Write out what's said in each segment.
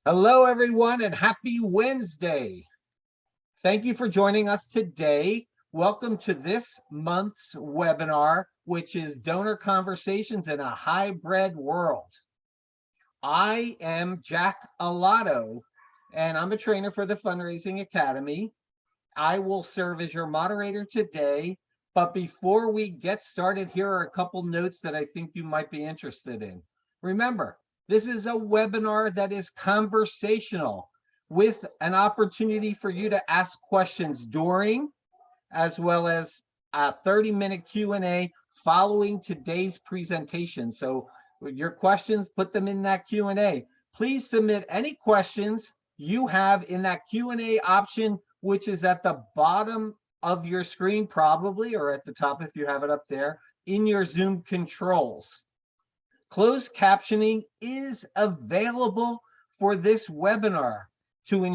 Hello, everyone, and happy Wednesday. Thank you for joining us today. Welcome to this month's webinar, which is Donor Conversations in a Hybrid World. I am Jack Alato, and I'm a trainer for the Fundraising Academy. I will serve as your moderator today, but before we get started, here are a couple notes that I think you might be interested in. Remember, this is a webinar that is conversational with an opportunity for you to ask questions during, as well as a 30-minute Q&A following today's presentation. So your questions, put them in that Q&A. Please submit any questions you have in that Q&A option, which is at the bottom of your screen probably, or at the top if you have it up there, in your Zoom controls. Closed captioning is available for this webinar. To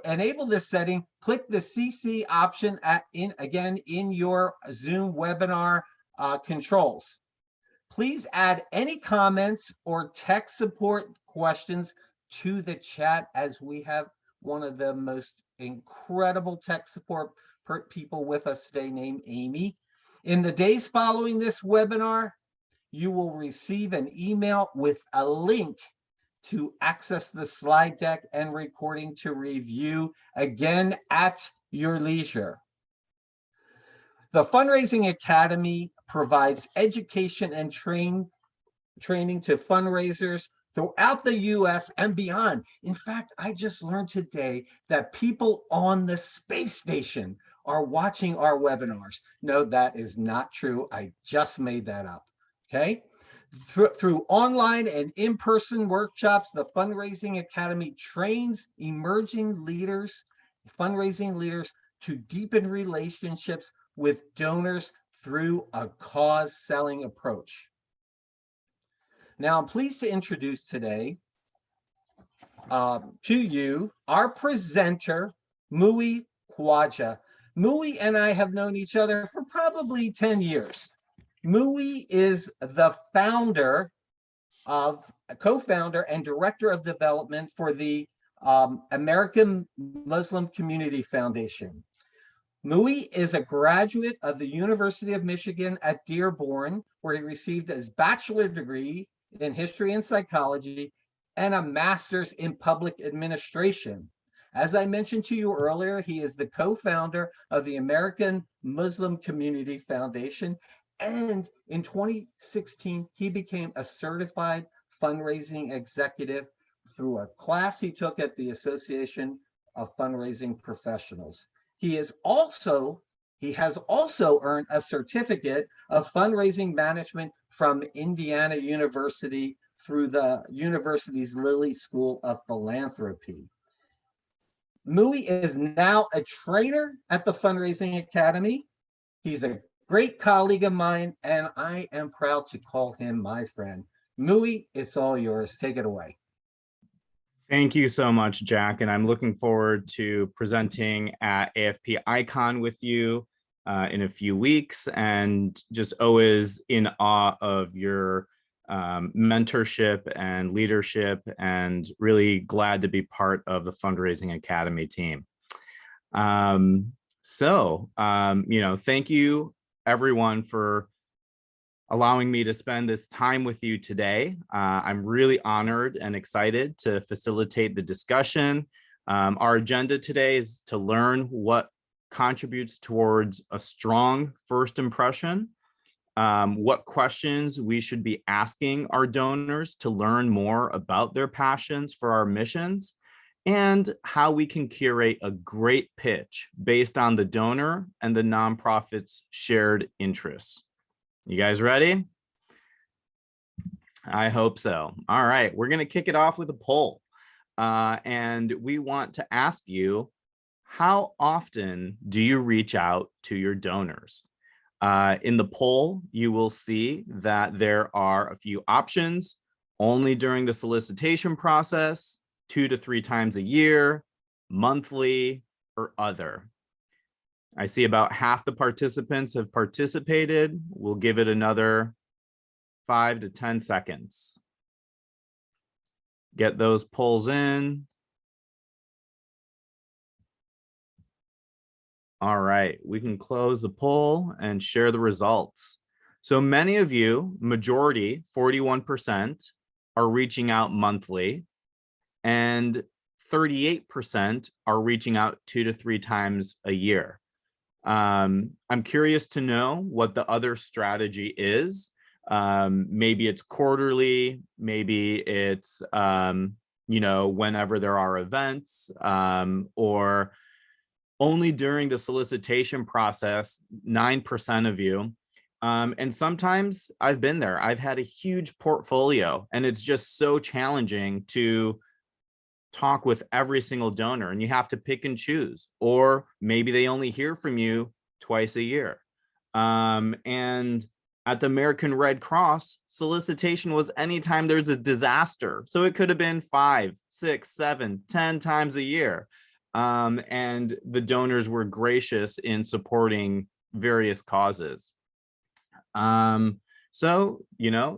enable this setting, click the CC option again in your Zoom webinar controls. Please add any comments or tech support questions to the chat, as we have one of the most incredible tech support people with us today named Amy. In the days following this webinar, you will receive an email with a link to access the slide deck and recording to review again at your leisure. The Fundraising Academy provides education and training to fundraisers throughout the US and beyond. In fact, I just learned today that people on the space station are watching our webinars. No, that is not true. I just made that up. Okay. Through online and in-person workshops, the Fundraising Academy trains emerging leaders, fundraising leaders, to deepen relationships with donors through a cause-selling approach. Now, I'm pleased to introduce today to you our presenter, Muhi Khwaja. Muhi and I have known each other for probably 10 years. Muhi is the co-founder and director of development for the American Muslim Community Foundation. Muhi is a graduate of the University of Michigan at Dearborn, where he received his bachelor's degree in history and psychology and a master's in public administration. As I mentioned to you earlier, he is the co-founder of the American Muslim Community Foundation. And in 2016, he became a certified fundraising executive through a class he took at the Association of Fundraising Professionals. He has also earned a certificate of fundraising management from Indiana University through the university's Lilly School of Philanthropy. Muhi is now a trainer at the Fundraising Academy. He's a great colleague of mine, and I am proud to call him my friend. Muhi, it's all yours. Take it away. Thank you so much, Jack. And I'm looking forward to presenting at AFP Icon with you in a few weeks, and just always in awe of your mentorship and leadership, and really glad to be part of the Fundraising Academy team. Thank you everyone for allowing me to spend this time with you today. I'm really honored and excited to facilitate the discussion. Our agenda today is to learn what contributes towards a strong first impression, what questions we should be asking our donors to learn more about their passions for our missions, and how we can curate a great pitch based on the donor and the nonprofit's shared interests. You guys ready? I hope so. All right, we're going to kick it off with a poll. And we want to ask you, how often do you reach out to your donors? In the poll, you will see that there are a few options: only during the solicitation process, 2 to 3 times a year, monthly, or other. I see about half the participants have participated. We'll give it another 5 to 10 seconds. get those polls in. All right, we can close the poll and share the results. So many of you, majority, 41%, are reaching out monthly, and 38% are reaching out 2 to 3 times a year. I'm curious to know what the other strategy is. Maybe it's quarterly, maybe it's, whenever there are events, or only during the solicitation process, 9% of you. And sometimes I've been there. I've had a huge portfolio, and it's just so challenging to talk with every single donor, and you have to pick and choose, or maybe they only hear from you twice a year. And at the American Red Cross, solicitation was anytime there's a disaster. So it could have been 5, 6, 7, 10 times a year. And the donors were gracious in supporting various causes. So,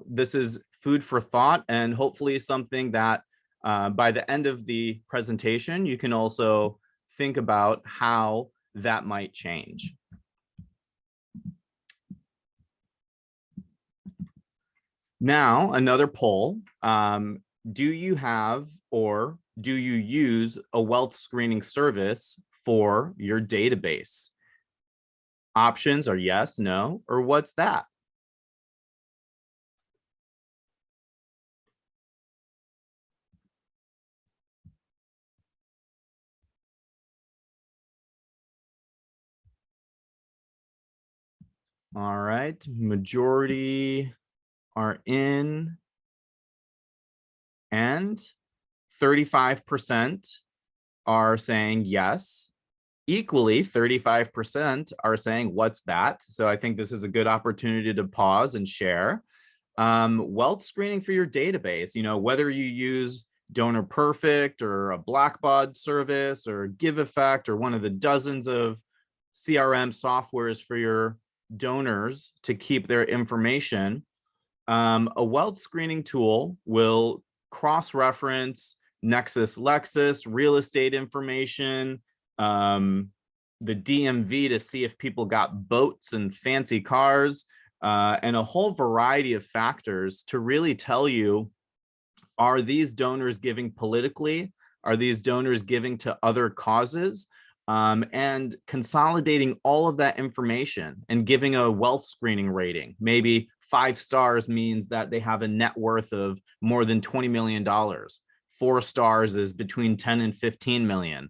this is food for thought, and hopefully something that by the end of the presentation, you can also think about how that might change. Now, another poll. Do you have or do you use a wealth screening service for your database? Options are yes, no, or what's that? All right, majority are in, and 35% are saying yes. Equally, 35% are saying, what's that? So I think this is a good opportunity to pause and share. Wealth screening for your database, whether you use Donor Perfect or a Blackbaud service or GiveEffect or one of the dozens of CRM softwares for your donors to keep their information, a wealth screening tool will cross-reference Nexus Lexus, real estate information, the DMV to see if people got boats and fancy cars, and a whole variety of factors to really tell you, are these donors giving politically? Are these donors giving to other causes? And consolidating all of that information and giving a wealth screening rating. Maybe 5 stars means that they have a net worth of more than $20 million. 4 stars is between 10 and 15 million.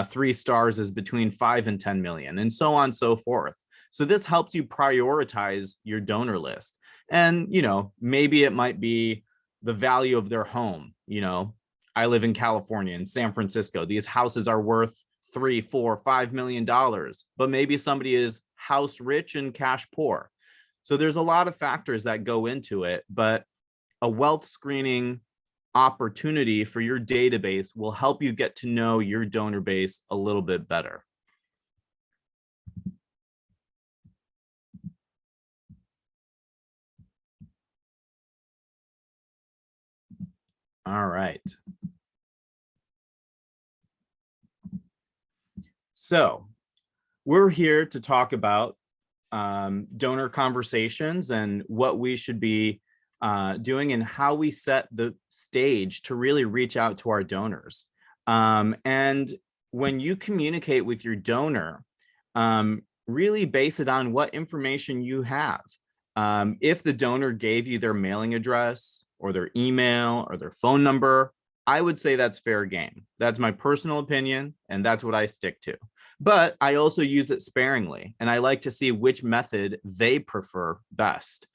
3 stars is between 5 and 10 million, and so on and so forth. So this helps you prioritize your donor list. And, maybe it might be the value of their home. I live in California, in San Francisco. These houses are worth $3, $4, $5 million, but maybe somebody is house rich and cash poor. So there's a lot of factors that go into it, but a wealth screening opportunity for your database will help you get to know your donor base a little bit better. All right. So we're here to talk about donor conversations and what we should be doing and how we set the stage to really reach out to our donors. And when you communicate with your donor, really base it on what information you have. If the donor gave you their mailing address or their email or their phone number, I would say that's fair game. That's my personal opinion, and that's what I stick to. But I also use it sparingly, and I like to see which method they prefer best.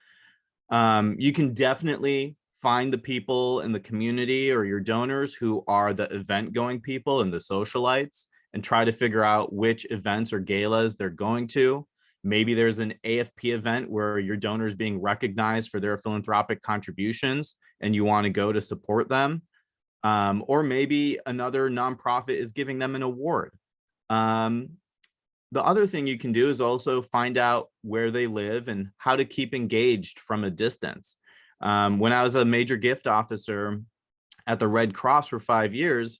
You can definitely find the people in the community or your donors who are the event going people and the socialites, and try to figure out which events or galas they're going to. Maybe there's an AFP event where your donor is being recognized for their philanthropic contributions and you want to go to support them. Or maybe another nonprofit is giving them an award. The other thing you can do is also find out where they live and how to keep engaged from a distance. When I was a major gift officer at the Red Cross for 5 years,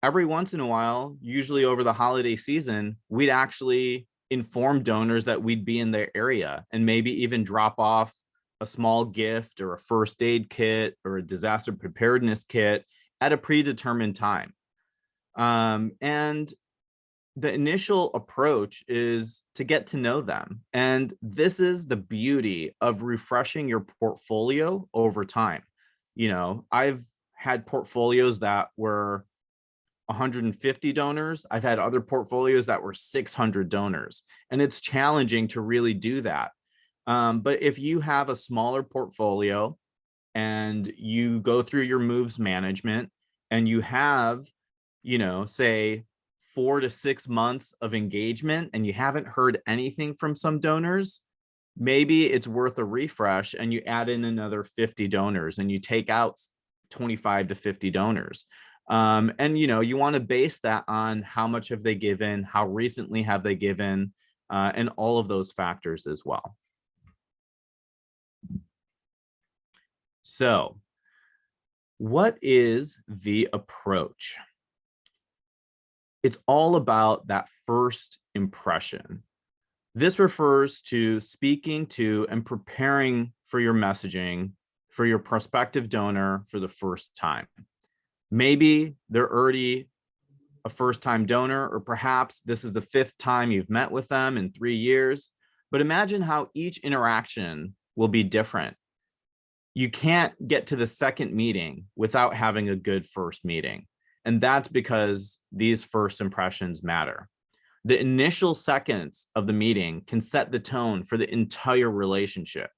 every once in a while, usually over the holiday season, we'd actually inform donors that we'd be in their area and maybe even drop off a small gift or a first aid kit or a disaster preparedness kit at a predetermined time. And the initial approach is to get to know them. And this is the beauty of refreshing your portfolio over time. You know, I've had portfolios that were 150 donors. I've had other portfolios that were 600 donors, and it's challenging to really do that. But if you have a smaller portfolio and you go through your moves management and you have, you know, say 4 to 6 months of engagement and you haven't heard anything from some donors, maybe it's worth a refresh and you add in another 50 donors and you take out 25 to 50 donors. And, you know, you want to base that on how much have they given, how recently have they given, and all of those factors as well. So what is the approach? It's all about that first impression. This refers to speaking to and preparing for your messaging for your prospective donor for the first time. Maybe they're already a first-time donor, or perhaps this is the 5th time you've met with them in 3 years. But imagine how each interaction will be different. You can't get to the second meeting without having a good first meeting. And that's because these first impressions matter. The initial seconds of the meeting can set the tone for the entire relationship.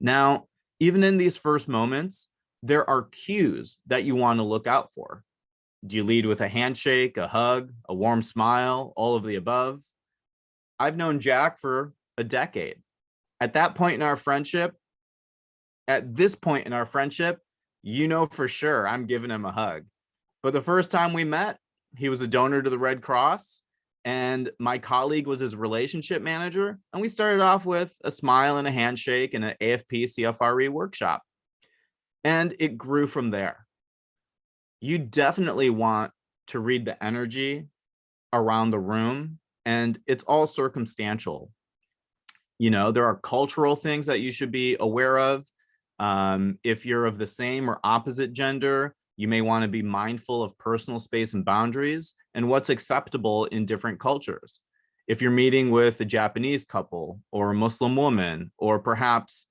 Now, even in these first moments, there are cues that you want to look out for. Do you lead with a handshake, a hug, a warm smile, all of the above? I've known Jack for a decade. At this point in our friendship, you know for sure I'm giving him a hug. But the first time we met, he was a donor to the Red Cross, and my colleague was his relationship manager. And we started off with a smile and a handshake and an AFP CFRE workshop. And it grew from there. You definitely want to read the energy around the room, and it's all circumstantial. You know, there are cultural things that you should be aware of. If you're of the same or opposite gender, you may want to be mindful of personal space and boundaries and what's acceptable in different cultures. If you're meeting with a Japanese couple or a Muslim woman, or perhaps,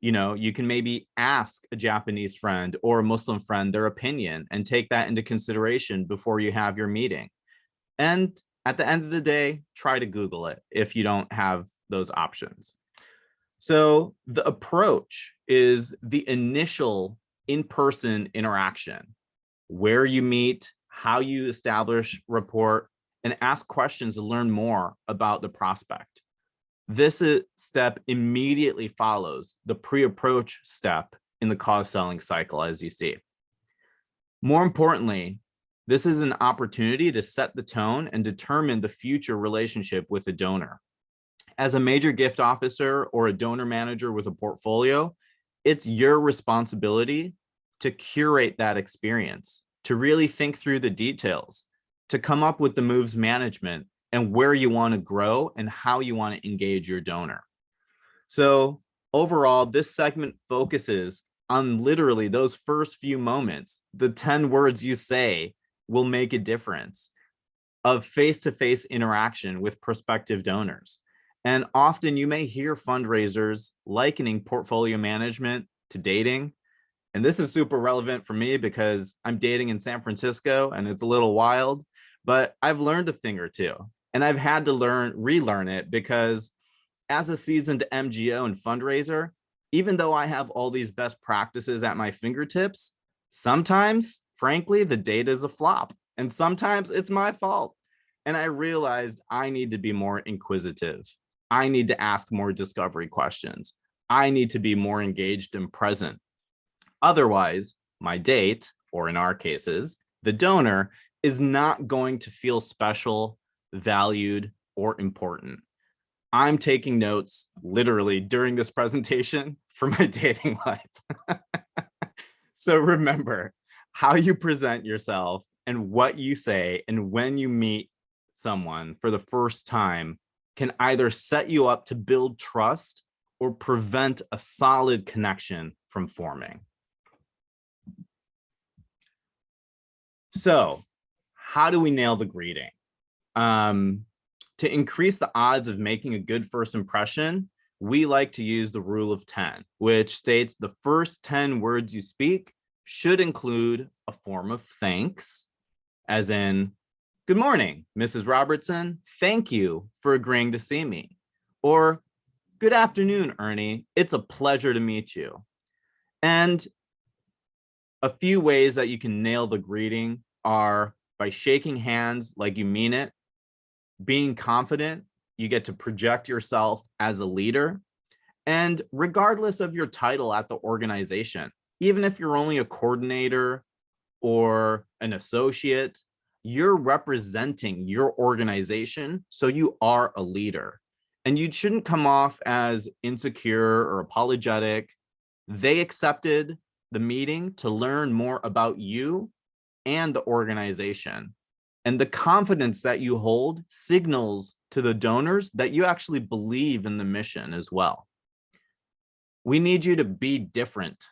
you know, you can maybe ask a Japanese friend or a Muslim friend their opinion and take that into consideration before you have your meeting. And at the end of the day, try to Google it if you don't have those options. So the approach is the initial in-person interaction, where you meet, how you establish rapport, and ask questions to learn more about the prospect. This step immediately follows the pre-approach step in the cause selling cycle, as you see. More importantly, this is an opportunity to set the tone and determine the future relationship with the donor. As a major gift officer or a donor manager with a portfolio, it's your responsibility to curate that experience, to really think through the details, to come up with the moves management and where you want to grow and how you want to engage your donor. So overall, this segment focuses on literally those first few moments. The 10 words you say will make a difference of face-to-face interaction with prospective donors. And often you may hear fundraisers likening portfolio management to dating. And this is super relevant for me because I'm dating in San Francisco and it's a little wild, but I've learned a thing or two. And I've had to relearn it because as a seasoned MGO and fundraiser, even though I have all these best practices at my fingertips, sometimes, frankly, the data is a flop. And sometimes it's my fault. And I realized I need to be more inquisitive. I need to ask more discovery questions. I need to be more engaged and present. Otherwise, my date, or in our cases, the donor, is not going to feel special, valued, or important. I'm taking notes literally during this presentation for my dating life. So remember, How you present yourself and what you say and when you meet someone for the first time can either set you up to build trust or prevent a solid connection from forming. So, how do we nail the greeting? To increase the odds of making a good first impression, we like to use the rule of 10, which states the first 10 words you speak should include a form of thanks, as in, good morning, Mrs. Robertson. Thank you for agreeing to see me. Or, good afternoon, Ernie. It's a pleasure to meet you. And a few ways that you can nail the greeting are by shaking hands like you mean it, being confident, you get to project yourself as a leader, and regardless of your title at the organization, even if you're only a coordinator or an associate, you're representing your organization, so you are a leader. And you shouldn't come off as insecure or apologetic. They accepted the meeting to learn more about you and the organization. And the confidence that you hold signals to the donors that you actually believe in the mission as well. We need you to be different.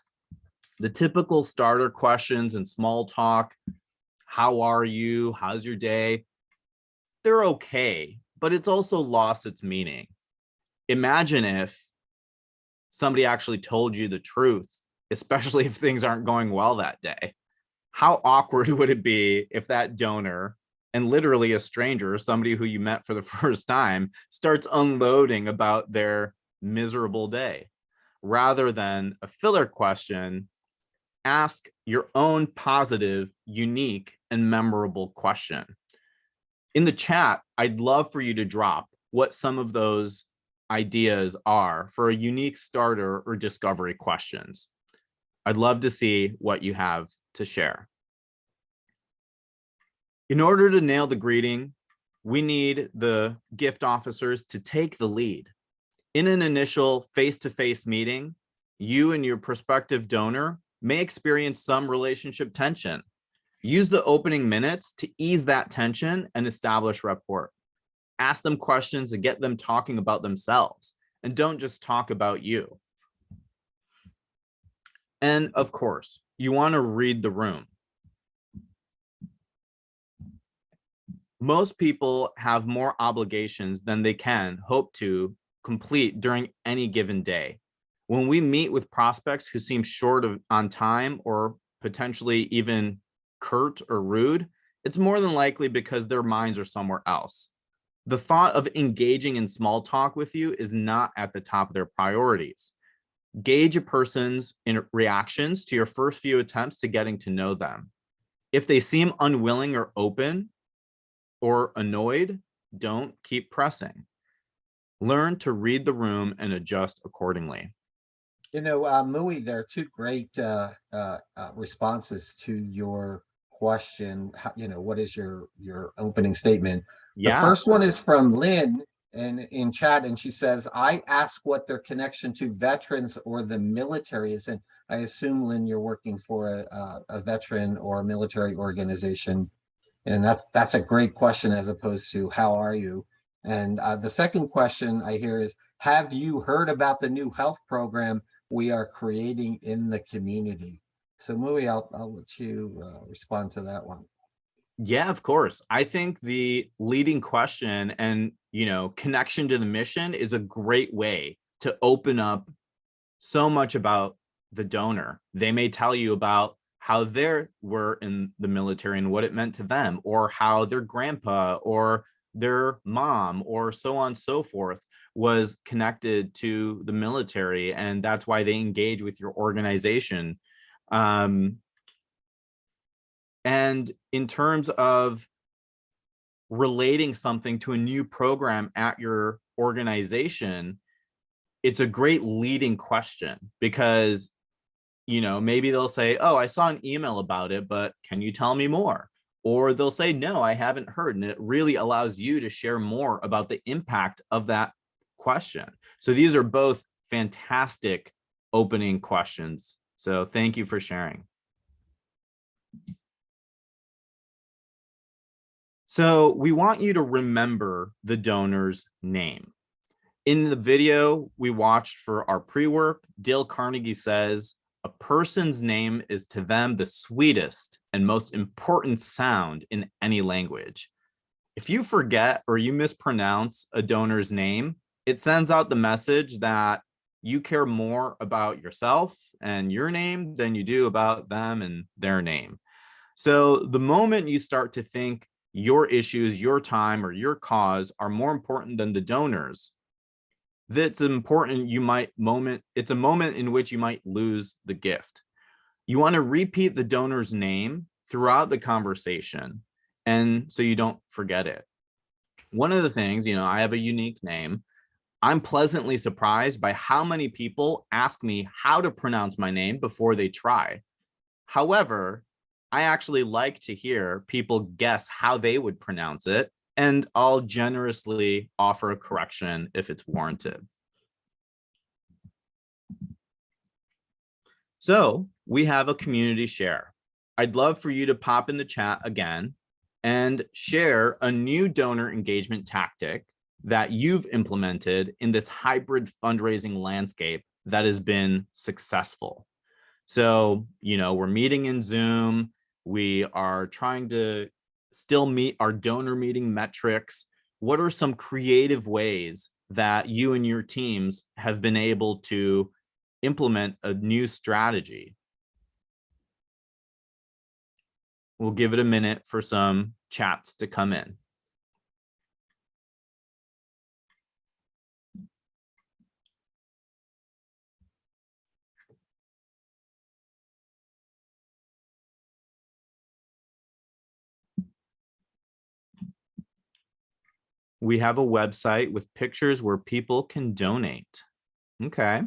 The typical starter questions and small talk, how are you? How's your day? They're okay, but it's also lost its meaning. Imagine if somebody actually told you the truth, especially if things aren't going well that day. How awkward would it be if that donor, and literally a stranger, somebody who you met for the first time, starts unloading about their miserable day? Rather than a filler question, ask your own positive, unique, and memorable question. In the chat, I'd love for you to drop what some of those ideas are for a unique starter or discovery questions. I'd love to see what you have to share. In order to nail the greeting, we need the gift officers to take the lead. In an initial face-to-face meeting, you and your prospective donor may experience some relationship tension. Use the opening minutes to ease that tension and establish rapport. Ask them questions and get them talking about themselves, and don't just talk about you. And of course, you want to read the room. Most people have more obligations than they can hope to complete during any given day. When we meet with prospects who seem short of on time or potentially even curt or rude, it's more than likely because their minds are somewhere else. The thought of engaging in small talk with you is not at the top of their priorities. Gauge a person's reactions to your first few attempts to getting to know them. If they seem unwilling or open or annoyed, don't keep pressing. Learn to read the room and adjust accordingly. You know, Muhi, there are two great responses to your question. You know, what is your opening statement? The Yeah. first one is from Lynn and in chat, and she says, I ask what their connection to veterans or the military is. And I assume, Lynn, you're working for a veteran or a military organization. And that's a great question as opposed to how are you? And the second question I hear is, have you heard about the new health program we are creating in the community? So Muhi, I'll let you respond to that one. Yeah, of course. I think the leading question and, connection to the mission is a great way to open up so much about the donor. They may tell you about how they were in the military and what it meant to them, or how their grandpa or their mom or so on and so forth was connected to the military, and that's why they engage with your organization. And in terms of relating something to a new program at your organization, it's a great leading question because, maybe they'll say, oh, I saw an email about it, but can you tell me more? Or they'll say, no, I haven't heard. And it really allows you to share more about the impact of that question. So these are both fantastic opening questions. So thank you for sharing. So we want you to remember the donor's name. In the video we watched for our pre-work, Dale Carnegie says, a person's name is to them the sweetest and most important sound in any language. If you forget or you mispronounce a donor's name, it sends out the message that you care more about yourself and your name than you do about them and their name. So the moment you start to think your issues, your time, or your cause are more important than the donors, it's a moment in which you might lose the gift. You want to repeat the donor's name throughout the conversation, and so you don't forget it. One of the things, I have a unique name. I'm pleasantly surprised by how many people ask me how to pronounce my name before they try. However, I actually like to hear people guess how they would pronounce it, and I'll generously offer a correction if it's warranted. So we have a community share. I'd love for you to pop in the chat again and share a new donor engagement tactic that you've implemented in this hybrid fundraising landscape that has been successful. So, we're meeting in Zoom. We are trying to still meet our donor meeting metrics. What are some creative ways that you and your teams have been able to implement a new strategy? We'll give it a minute for some chats to come in. We have a website with pictures where people can donate. Okay.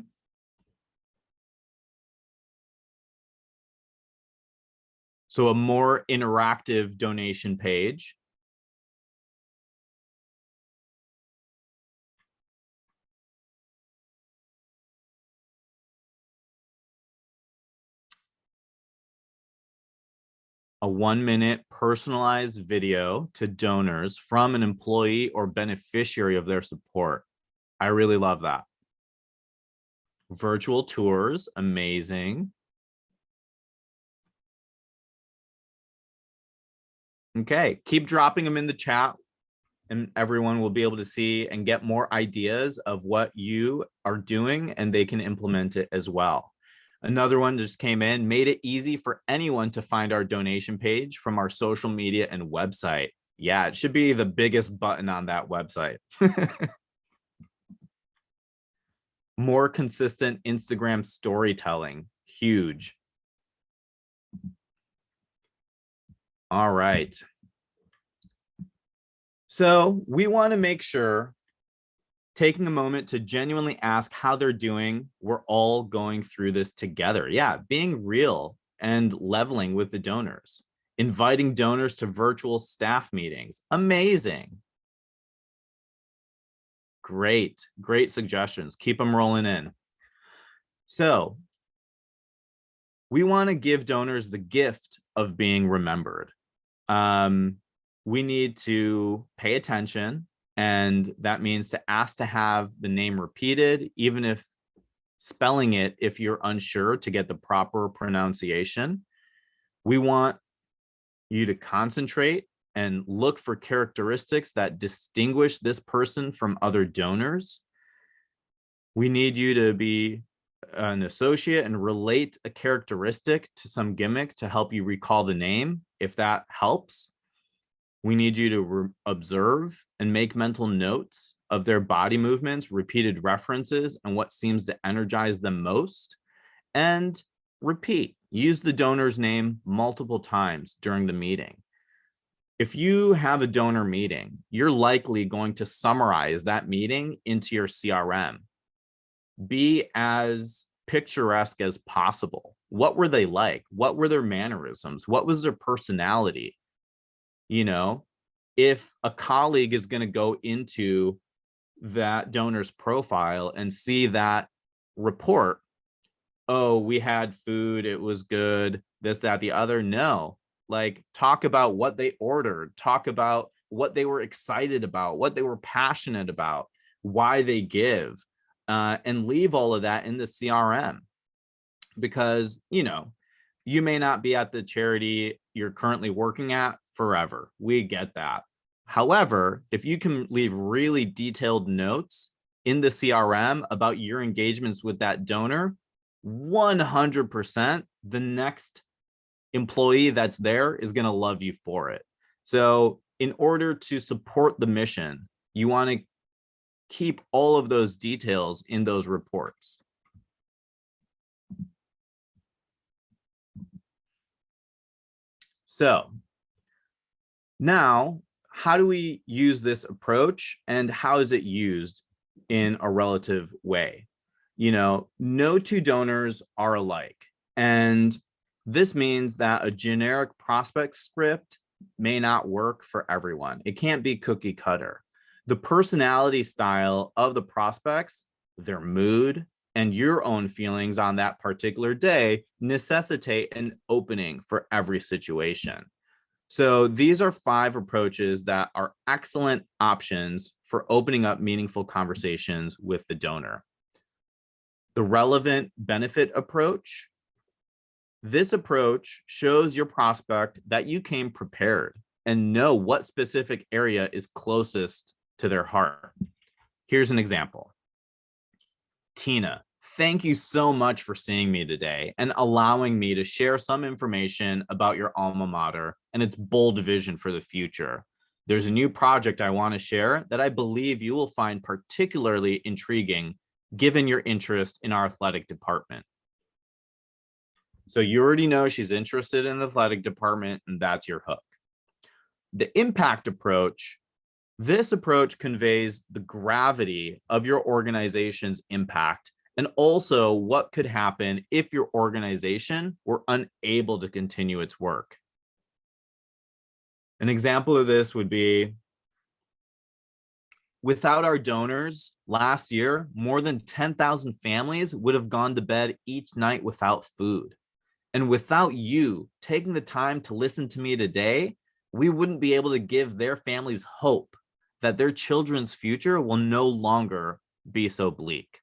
So a more interactive donation page. A 1-minute personalized video to donors from an employee or beneficiary of their support. I really love that. Virtual tours, amazing. Okay, keep dropping them in the chat and everyone will be able to see and get more ideas of what you are doing and they can implement it as well. Another one just came in, made it easy for anyone to find our donation page from our social media and website. Yeah, it should be the biggest button on that website. More consistent Instagram storytelling, huge. All right. So we want to make sure, taking a moment to genuinely ask how they're doing. We're all going through this together. Yeah, being real and leveling with the donors. Inviting donors to virtual staff meetings. Amazing. Great, great suggestions. Keep them rolling in. So we want to give donors the gift of being remembered. We need to pay attention, and that means to ask to have the name repeated, even if spelling it, if you're unsure, to get the proper pronunciation. We want you to concentrate and look for characteristics that distinguish this person from other donors. We need you to be an associate and relate a characteristic to some gimmick to help you recall the name, if that helps. We need you to observe and make mental notes of their body movements, repeated references, and what seems to energize them most. And repeat, use the donor's name multiple times during the meeting. If you have a donor meeting, you're likely going to summarize that meeting into your CRM. Be as picturesque as possible. What were they like? What were their mannerisms? What was their personality? You know, if a colleague is going to go into that donor's profile and see that report, oh, we had food, it was good, this, that, the other. No, like talk about what they ordered, talk about what they were excited about, what they were passionate about, why they give, and leave all of that in the CRM. Because, you may not be at the charity you're currently working at forever. We get that. However, if you can leave really detailed notes in the CRM about your engagements with that donor, 100% the next employee that's there is going to love you for it. So in order to support the mission, you want to keep all of those details in those reports. So now, how do we use this approach, and how is it used in a relative way? No two donors are alike. And this means that a generic prospect script may not work for everyone. It can't be cookie cutter. The personality style of the prospects, their mood, and your own feelings on that particular day necessitate an opening for every situation. So these are 5 approaches that are excellent options for opening up meaningful conversations with the donor. The relevant benefit approach. This approach shows your prospect that you came prepared and know what specific area is closest to their heart. Here's an example. Tina, thank you so much for seeing me today and allowing me to share some information about your alma mater and its bold vision for the future. There's a new project I want to share that I believe you will find particularly intriguing given your interest in our athletic department. So you already know she's interested in the athletic department, and that's your hook. The impact approach. This approach conveys the gravity of your organization's impact and also what could happen if your organization were unable to continue its work. An example of this would be, without our donors last year, more than 10,000 families would have gone to bed each night without food. And without you taking the time to listen to me today, we wouldn't be able to give their families hope that their children's future will no longer be so bleak.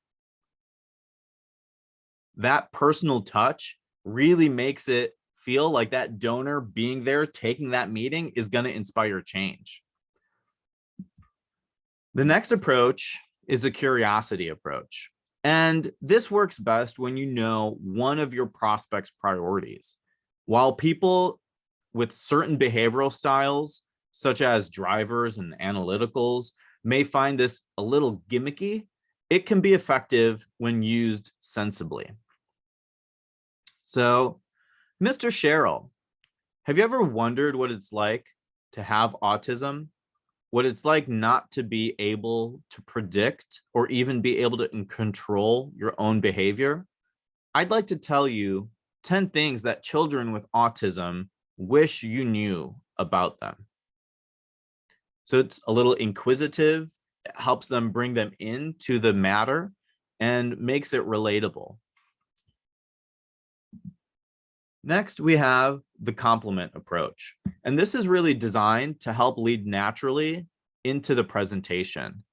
That personal touch really makes it feel like that donor being there, taking that meeting, is going to inspire change. The next approach is a curiosity approach. And this works best when you know one of your prospects' priorities. While people with certain behavioral styles, such as drivers and analyticals, may find this a little gimmicky, it can be effective when used sensibly. So, Mr. Sherrill, have you ever wondered what it's like to have autism? What it's like not to be able to predict or even be able to control your own behavior? I'd like to tell you 10 things that children with autism wish you knew about them. So it's a little inquisitive, it helps them bring them into the matter and makes it relatable. Next, we have the complement approach. And this is really designed to help lead naturally into the presentation.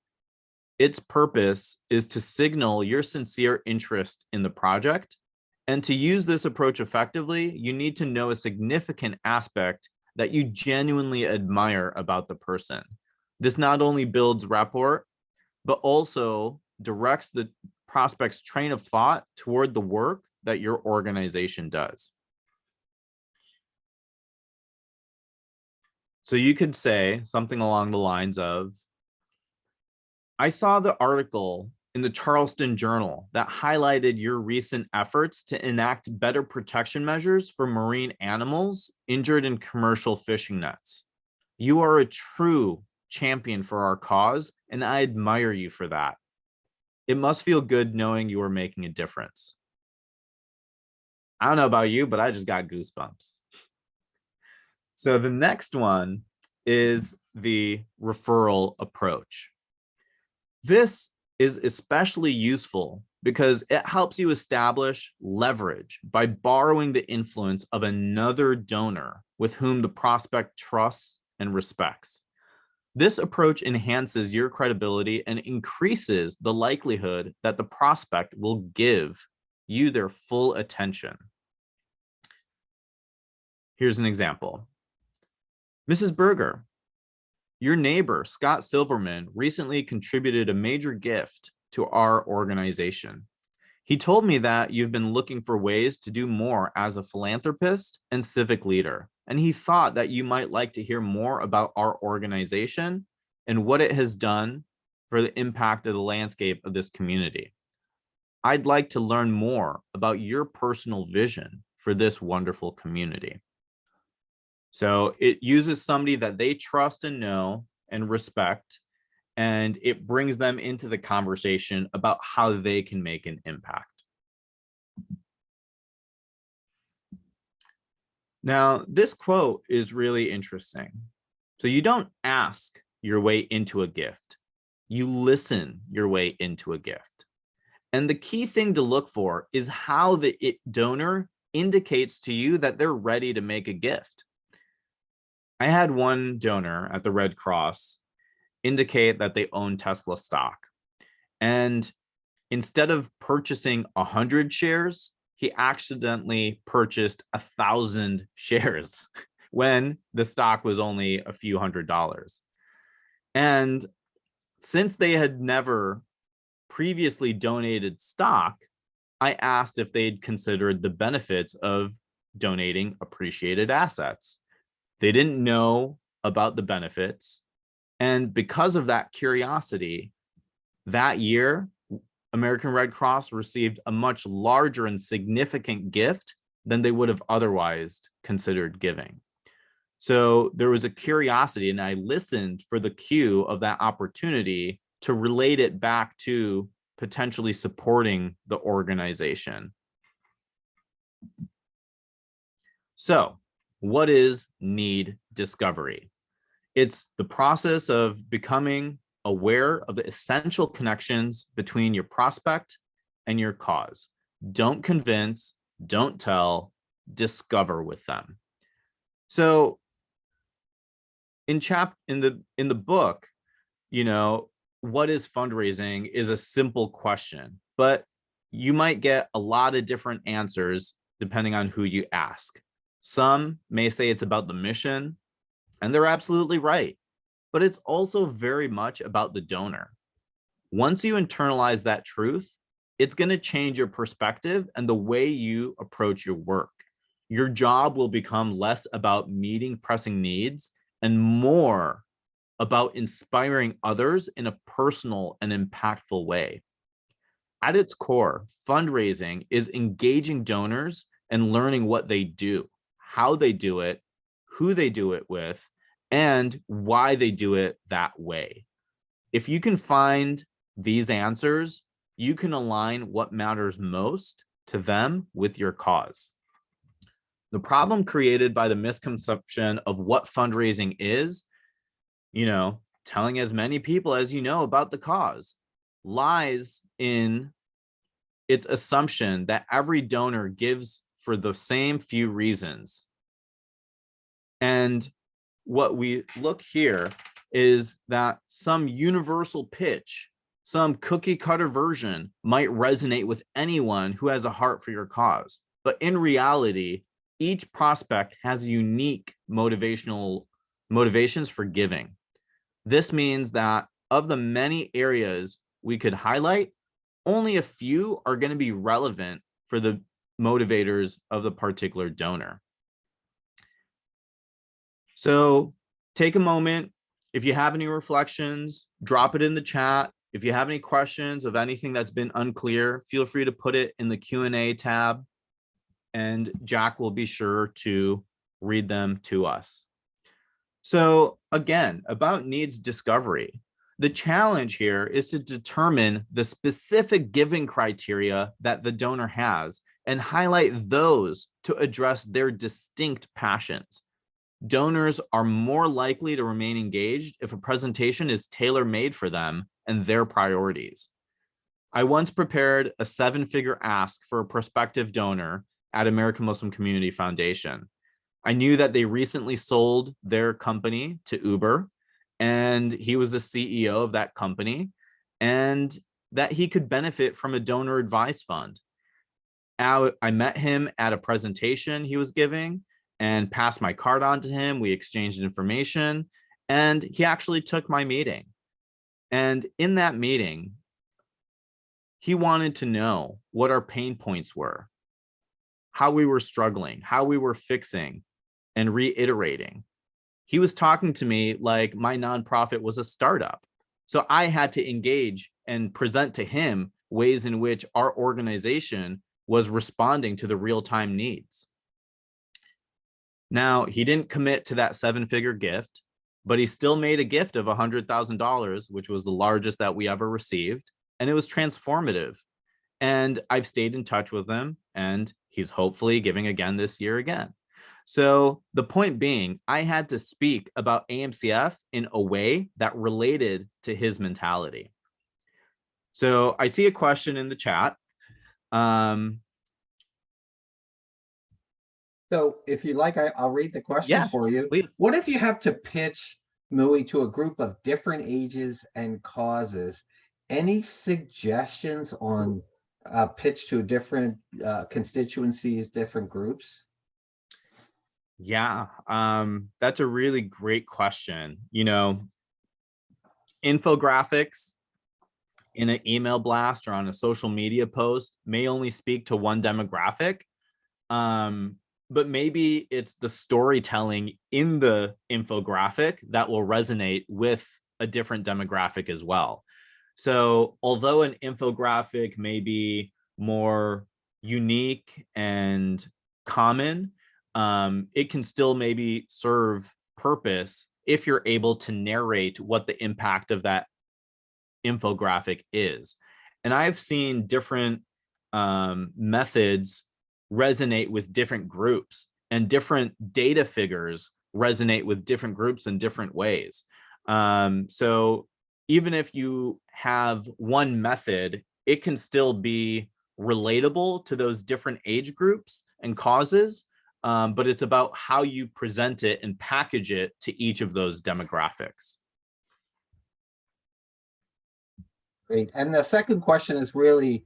Its purpose is to signal your sincere interest in the project. And to use this approach effectively, you need to know a significant aspect that you genuinely admire about the person. This not only builds rapport, but also directs the prospect's train of thought toward the work that your organization does. So you could say something along the lines of, I saw the article in the Charleston Journal that highlighted your recent efforts to enact better protection measures for marine animals injured in commercial fishing nets. You are a true champion for our cause, and I admire you for that. It must feel good knowing you are making a difference. I don't know about you, but I just got goosebumps. So the next one is the referral approach. This is especially useful because it helps you establish leverage by borrowing the influence of another donor with whom the prospect trusts and respects. This approach enhances your credibility and increases the likelihood that the prospect will give you their full attention. Here's an example. Mrs. Berger, your neighbor, Scott Silverman, recently contributed a major gift to our organization. He told me that you've been looking for ways to do more as a philanthropist and civic leader, and he thought that you might like to hear more about our organization and what it has done for the impact of the landscape of this community. I'd like to learn more about your personal vision for this wonderful community. So it uses somebody that they trust and know and respect, and it brings them into the conversation about how they can make an impact. Now, this quote is really interesting. So you don't ask your way into a gift. You listen your way into a gift. And the key thing to look for is how the donor indicates to you that they're ready to make a gift. I had one donor at the Red Cross indicate that they own Tesla stock. And instead of purchasing 100 shares, he accidentally purchased 1,000 shares when the stock was only a few $100s. And since they had never previously donated stock, I asked if they'd considered the benefits of donating appreciated assets. They didn't know about the benefits. And because of that curiosity, that year, American Red Cross received a much larger and significant gift than they would have otherwise considered giving. So there was a curiosity, and I listened for the cue of that opportunity to relate it back to potentially supporting the organization. So, what is need discovery? It's the process of becoming aware of the essential connections between your prospect and your cause. Don't convince, don't tell, discover with them. So in the book, what is fundraising is a simple question, but you might get a lot of different answers depending on who you ask. Some may say it's about the mission, and they're absolutely right, but it's also very much about the donor. Once you internalize that truth, it's going to change your perspective and the way you approach your work. Your job will become less about meeting pressing needs and more about inspiring others in a personal and impactful way. At its core, fundraising is engaging donors and learning what they do, how they do it, who they do it with, and why they do it that way. If you can find these answers, you can align what matters most to them with your cause. The problem created by the misconception of what fundraising is, telling as many people as you know about the cause, lies in its assumption that every donor gives for the same few reasons. And what we look here is that some universal pitch, some cookie cutter version might resonate with anyone who has a heart for your cause. But in reality, each prospect has unique motivations for giving. This means that of the many areas we could highlight, only a few are going to be relevant for the motivators of the particular donor. So take a moment. If you have any reflections, drop it in the chat. If you have any questions of anything that's been unclear, feel free to put it in the Q&A tab, and Jack will be sure to read them to us. So again, about needs discovery, the challenge here is to determine the specific giving criteria that the donor has and highlight those to address their distinct passions. Donors are more likely to remain engaged if a presentation is tailor-made for them and their priorities. I once prepared a 7-figure ask for a prospective donor at American Muslim Community Foundation. I knew that they recently sold their company to Uber, and he was the CEO of that company, and that he could benefit from a donor advised fund. I met him at a presentation he was giving and passed my card on to him. We exchanged information, and he actually took my meeting. And in that meeting, he wanted to know what our pain points were, how we were struggling, how we were fixing and reiterating. He was talking to me like my nonprofit was a startup. So I had to engage and present to him ways in which our organization was responding to the real-time needs. Now, he didn't commit to that 7-figure gift, but he still made a gift of $100,000, which was the largest that we ever received. And it was transformative. And I've stayed in touch with him, and he's hopefully giving again this year again. So the point being, I had to speak about AMCF in a way that related to his mentality. So I see a question in the chat. So if you like, I'll read the question Yeah, for you. please. What if you have to pitch Muhi to a group of different ages and causes? Any suggestions on pitch to different constituencies, different groups? Yeah, that's a really great question. You know, infographics in an email blast or on a social media post may only speak to one demographic. But maybe it's the storytelling in the infographic that will resonate with a different demographic as well. So although an infographic may be more unique and common, it can still maybe serve purpose if you're able to narrate what the impact of that infographic is. And I've seen different methods resonate with different groups, and different data figures resonate with different groups in different ways. So even if you have one method, it can still be relatable to those different age groups and causes, but it's about how you present it and package it to each of those demographics. Great. And the second question is really,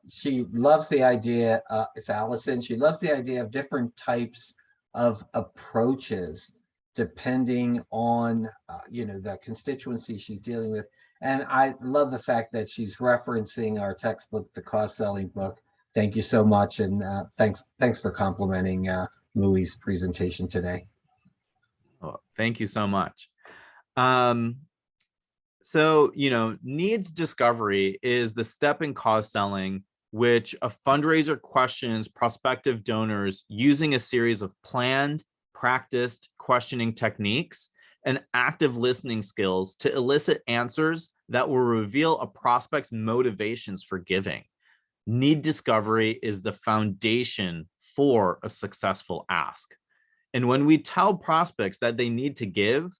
she loves the idea, it's Allison, she loves the idea of different types of approaches depending on, the constituency she's dealing with. And I love the fact that she's referencing our textbook, the Cost Selling book. Thank you so much. And thanks for complimenting Muhi's presentation today. Oh, thank you so much. So, needs discovery is the step in cause selling, which a fundraiser questions prospective donors using a series of planned, practiced questioning techniques and active listening skills to elicit answers that will reveal a prospect's motivations for giving. Need discovery is the foundation for a successful ask. And when we tell prospects that they need to give,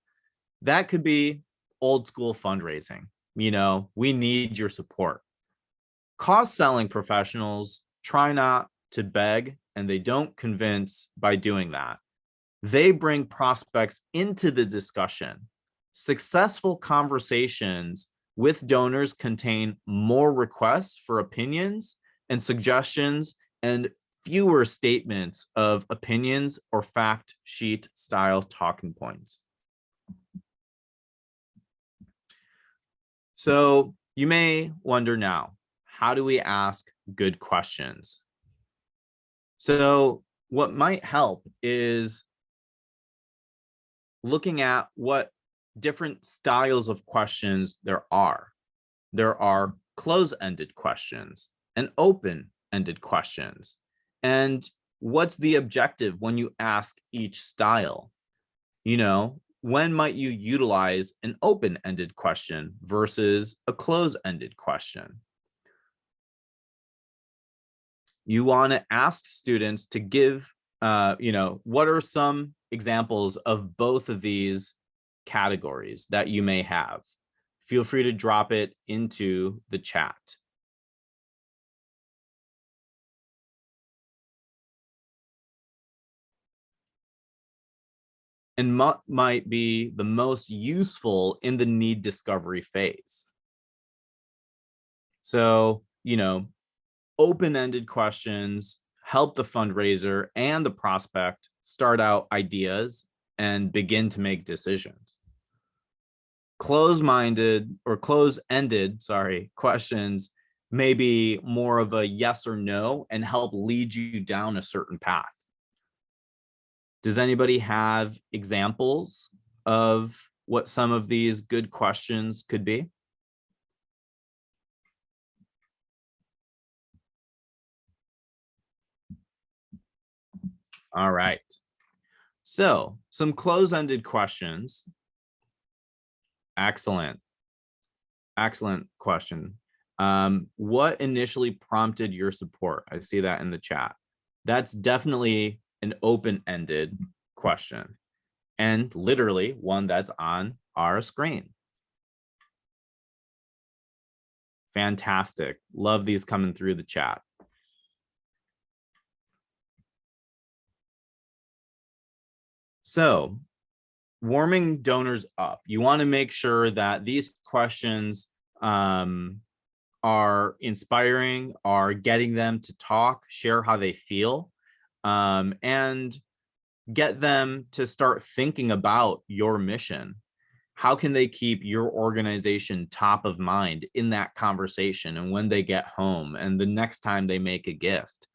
that could be old school fundraising. We need your support. Cost selling professionals try not to beg, and they don't convince by doing that. They bring prospects into the discussion. Successful conversations with donors contain more requests for opinions and suggestions and fewer statements of opinions or fact sheet style talking points. So you may wonder now, how do we ask good questions? So what might help is looking at what different styles of questions there are. There are close-ended questions and open-ended questions. And what's the objective when you ask each style? When might you utilize an open-ended question versus a close-ended question? You want to ask students to give, what are some examples of both of these categories that you may have? feel free to drop it into the chat. And might be the most useful in the need discovery phase. So, open-ended questions help the fundraiser and the prospect start out ideas and begin to make decisions. Close-ended questions may be more of a yes or no and help lead you down a certain path. Does anybody have examples of what some of these good questions could be? All right. So some close-ended questions. Excellent. Excellent question. What initially prompted your support? I see that in the chat. That's definitely an open-ended question, and literally one that's on our screen. Fantastic. Love these coming through the chat. So, warming donors up. You want to make sure that these questions are inspiring, are getting them to talk, share how they feel, and get them to start thinking about your mission. How can they keep your organization top of mind in that conversation and when they get home and the next time they make a gift?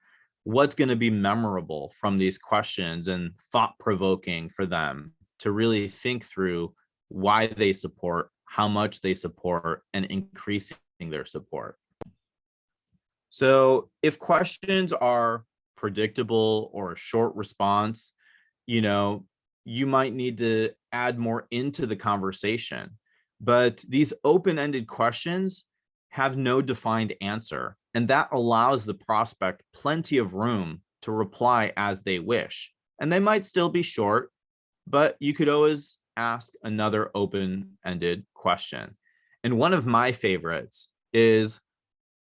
What's going to be memorable from these questions and thought-provoking for them to really think through why they support, how much they support, and increasing their support? So if questions are predictable or a short response, you might need to add more into the conversation. But these open-ended questions have no defined answer, and that allows the prospect plenty of room to reply as they wish. And they might still be short, but you could always ask another open-ended question. And one of my favorites is,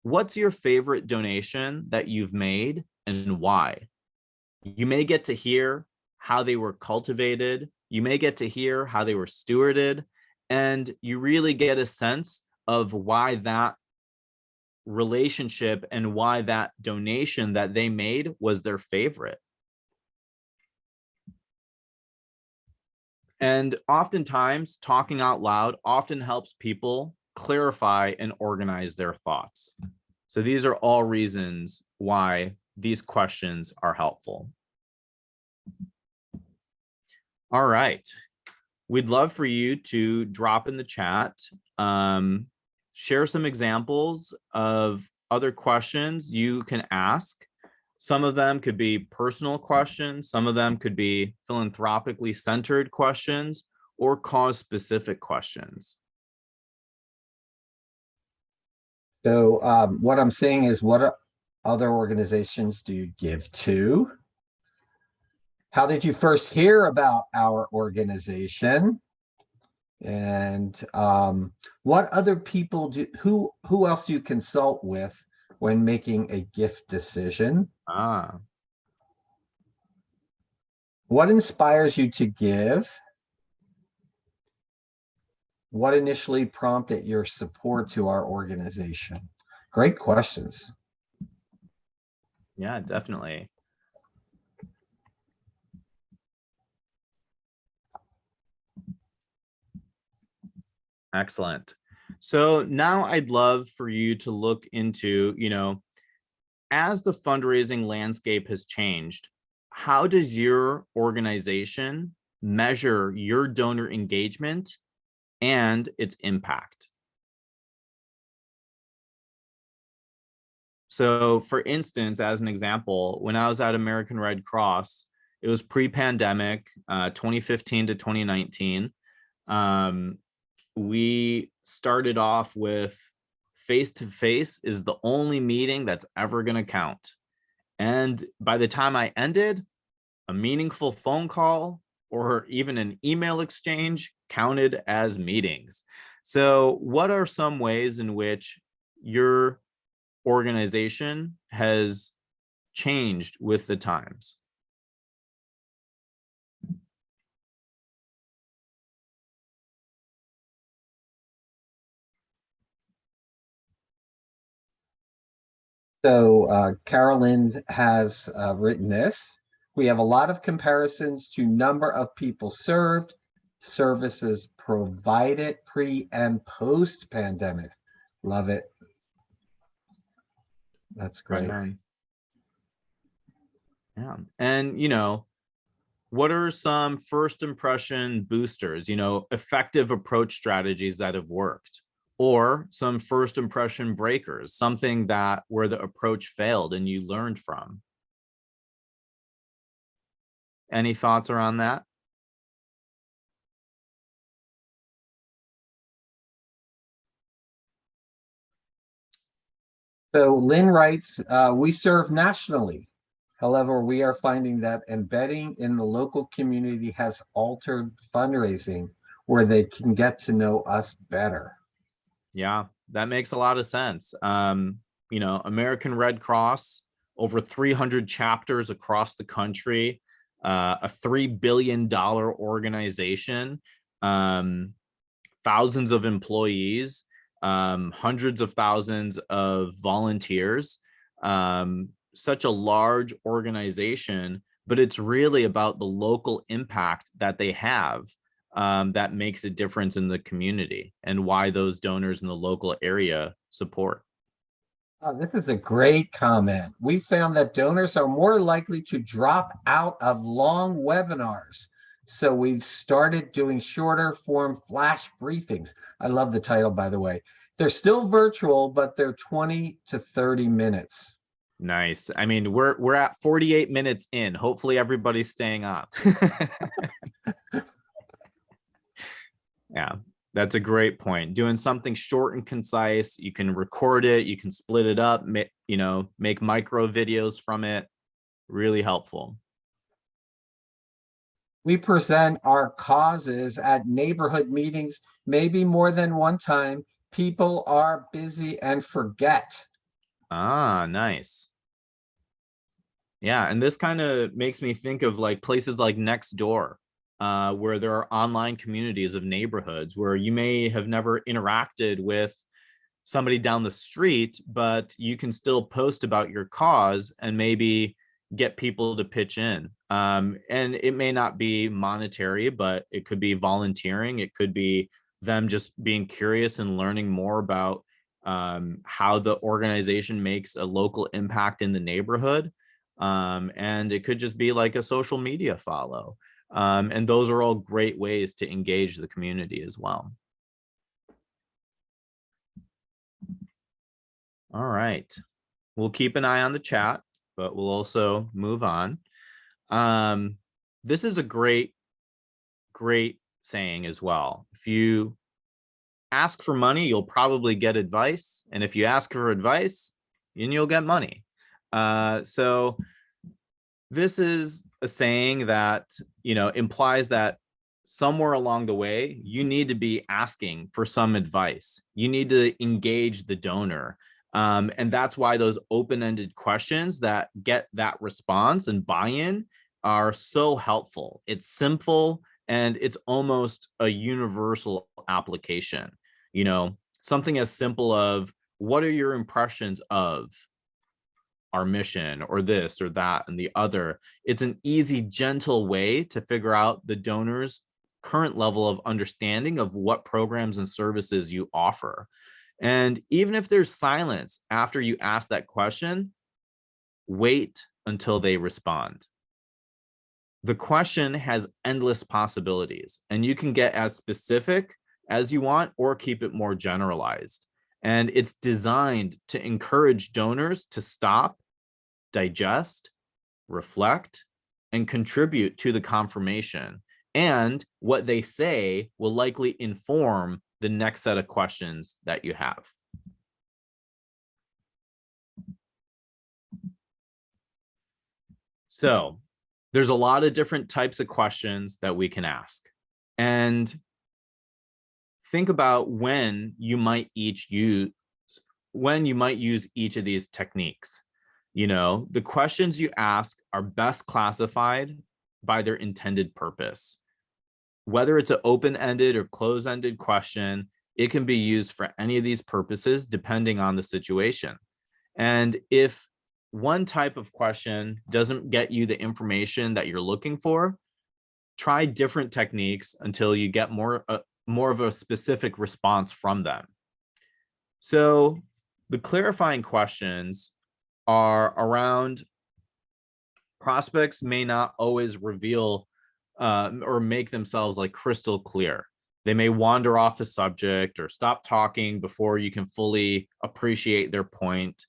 what's your favorite donation that you've made and why? You may get to hear how they were cultivated. You may get to hear how they were stewarded, and you really get a sense of why that relationship and why that donation that they made was their favorite. And oftentimes, talking out loud often helps people clarify and organize their thoughts. So these are all reasons why these questions are helpful. All right. We'd love for you to drop in the chat, share some examples of other questions you can ask. Some of them could be personal questions. Some of them could be philanthropically centered questions or cause-specific questions. So what I'm saying is, what other organizations do you give to? How did you first hear about our organization? And what other people who else do you consult with when making a gift decision? What inspires you to give? What initially prompted your support to our organization? Great questions. Yeah, definitely. Excellent. So now I'd love for you to look into, as the fundraising landscape has changed, how does your organization measure your donor engagement and its impact? So for instance, as an example, when I was at American Red Cross, it was pre-pandemic, 2015 to 2019. We started off with face-to-face is the only meeting that's ever going to count. And by the time I ended, a meaningful phone call or even an email exchange counted as meetings. So what are some ways in which your organization has changed with the times? So Carolyn has written this. We have a lot of comparisons to number of people served, services provided pre and post pandemic. Love it. That's Right great. on. Yeah. And, what are some first impression boosters, effective approach strategies that have worked, or some first impression breakers, something that where the approach failed and you learned from? Any thoughts around that? So Lynn writes, we serve nationally. However, we are finding that embedding in the local community has altered fundraising where they can get to know us better. Yeah, that makes a lot of sense. American Red Cross, over 300 chapters across the country, a $3 billion organization, thousands of employees, hundreds of thousands of volunteers, such a large organization, but it's really about the local impact that they have, that makes a difference in the community and why those donors in the local area support. Oh, this is a great comment. We found that donors are more likely to drop out of long webinars. So we've started doing shorter form flash briefings. I love the title, by the way. They're still virtual, but they're 20 to 30 minutes. Nice. I mean, we're at 48 minutes in. Hopefully everybody's staying on. Yeah, that's a great point. Doing something short and concise, you can record it, you can split it up, make micro videos from it. Really helpful. We present our causes at neighborhood meetings, maybe more than one time. People are busy and forget. Ah, nice. Yeah, and this kind of makes me think of like places like Nextdoor, where there are online communities of neighborhoods where you may have never interacted with somebody down the street, but you can still post about your cause and maybe get people to pitch in. And it may not be monetary, but it could be volunteering. It could be them just being curious and learning more about how the organization makes a local impact in the neighborhood. And it could just be like a social media follow. And those are all great ways to engage the community as well. All right. We'll keep an eye on the chat, but we'll also move on. This is a great saying as well. If you ask for money, you'll probably get advice. And if you ask for advice, then you'll get money. So this is a saying that, implies that somewhere along the way, you need to be asking for some advice. You need to engage the donor. And that's why those open-ended questions that get that response and buy-in are so helpful. It's simple and it's almost a universal application. Something as simple of, what are your impressions of our mission or this or that and the other? It's an easy, gentle way to figure out the donor's current level of understanding of what programs and services you offer. And even if there's silence after you ask that question, wait until they respond. The question has endless possibilities, and you can get as specific as you want or keep it more generalized. And it's designed to encourage donors to stop, digest, reflect, and contribute to the confirmation. And what they say will likely inform the next set of questions that you have. So there's a lot of different types of questions that we can ask. And think about when you might use each of these techniques. The questions you ask are best classified by their intended purpose. Whether it's an open-ended or closed-ended question, it can be used for any of these purposes depending on the situation. And if one type of question doesn't get you the information that you're looking for, try different techniques until you get more of a specific response from them. So the clarifying questions are around prospects may not always reveal or make themselves like crystal clear. They may wander off the subject or stop talking before you can fully appreciate their point.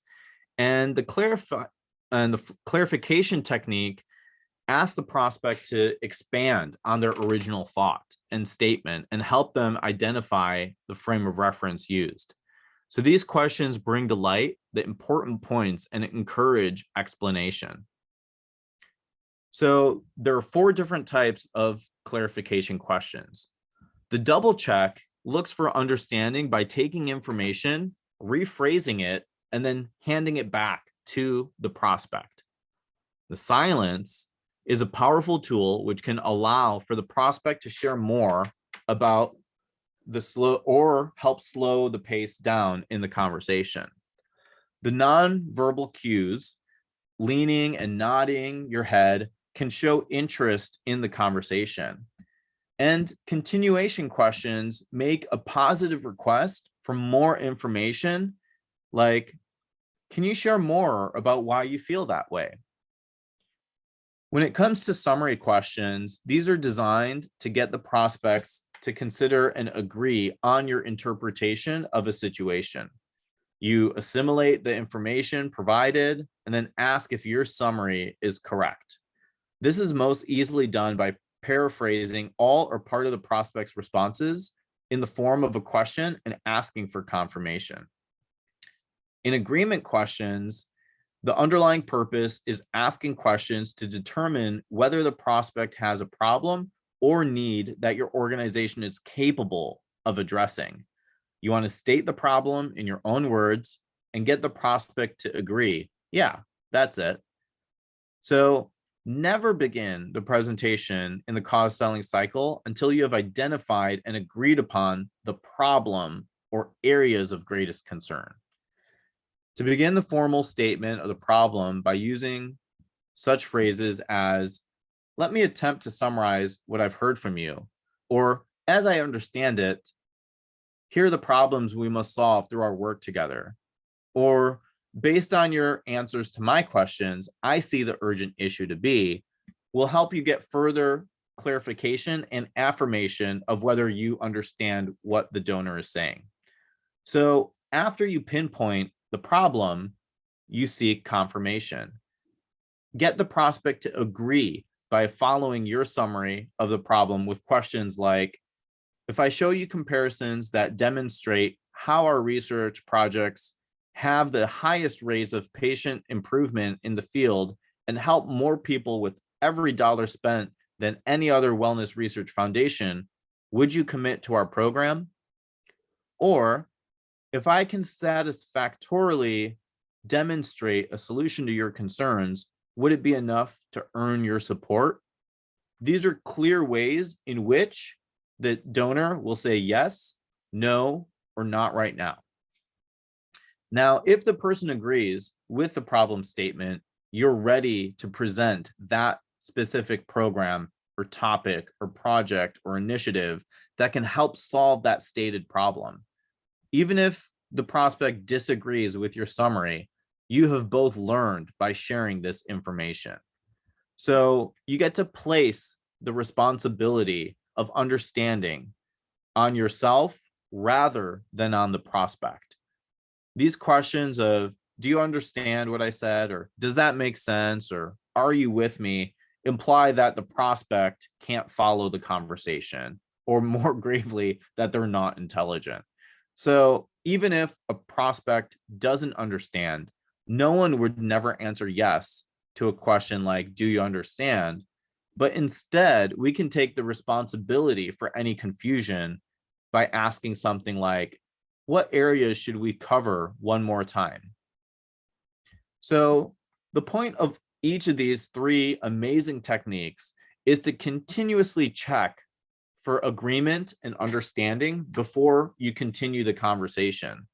And the clarification technique asks the prospect to expand on their original thought and statement and help them identify the frame of reference used. So these questions bring to light the important points and encourage explanation. So there are 4 different types of clarification questions. The double check looks for understanding by taking information, rephrasing it, and then handing it back to the prospect. The silence is a powerful tool which can allow for the prospect to share more about help slow the pace down in the conversation. The non-verbal cues, leaning and nodding your head, can show interest in the conversation. And continuation questions make a positive request for more information, like, can you share more about why you feel that way? When it comes to summary questions, these are designed to get the prospects to consider and agree on your interpretation of a situation. You assimilate the information provided and then ask if your summary is correct. This is most easily done by paraphrasing all or part of the prospect's responses in the form of a question and asking for confirmation. In agreement questions, the underlying purpose is asking questions to determine whether the prospect has a problem or need that your organization is capable of addressing. You want to state the problem in your own words and get the prospect to agree, yeah, that's it. So never begin the presentation in the cause selling cycle until you have identified and agreed upon the problem or areas of greatest concern. To begin the formal statement of the problem by using such phrases as, let me attempt to summarize what I've heard from you, or as I understand it, here are the problems we must solve through our work together, or based on your answers to my questions, I see the urgent issue to be, will help you get further clarification and affirmation of whether you understand what the donor is saying. So after you pinpoint the problem, you seek confirmation. Get the prospect to agree by following your summary of the problem with questions like, if I show you comparisons that demonstrate how our research projects have the highest rates of patient improvement in the field and help more people with every dollar spent than any other wellness research foundation, would you commit to our program? Or if I can satisfactorily demonstrate a solution to your concerns, would it be enough to earn your support? These are clear ways in which the donor will say yes, no, or not right now. Now, if the person agrees with the problem statement, you're ready to present that specific program or topic or project or initiative that can help solve that stated problem. Even if the prospect disagrees with your summary, you have both learned by sharing this information. So you get to place the responsibility of understanding on yourself rather than on the prospect. These questions of, do you understand what I said? Or does that make sense? Or are you with me? Imply that the prospect can't follow the conversation, or more gravely, that they're not intelligent. So even if a prospect doesn't understand, no one would never answer yes to a question like, do you understand? But instead, we can take the responsibility for any confusion by asking something like, what areas should we cover one more time? So the point of each of these three amazing techniques is to continuously check for agreement and understanding before you continue the conversation.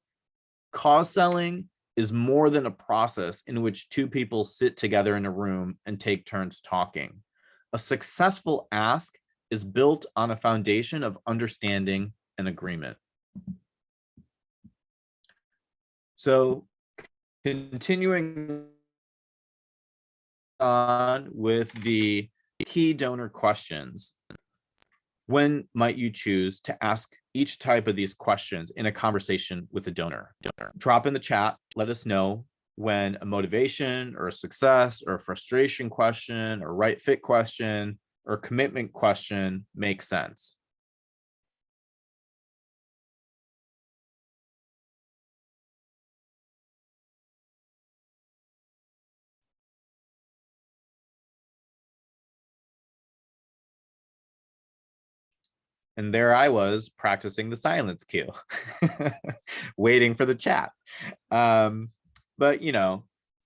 Cause selling is more than a process in which two people sit together in a room and take turns talking. A successful ask is built on a foundation of understanding and agreement. So continuing on with the key donor questions, when might you choose to ask each type of these questions in a conversation with a donor? Drop in the chat, let us know when a motivation or a success or a frustration question or right fit question or commitment question makes sense. And there I was practicing the silence cue, waiting for the chat. But, you know,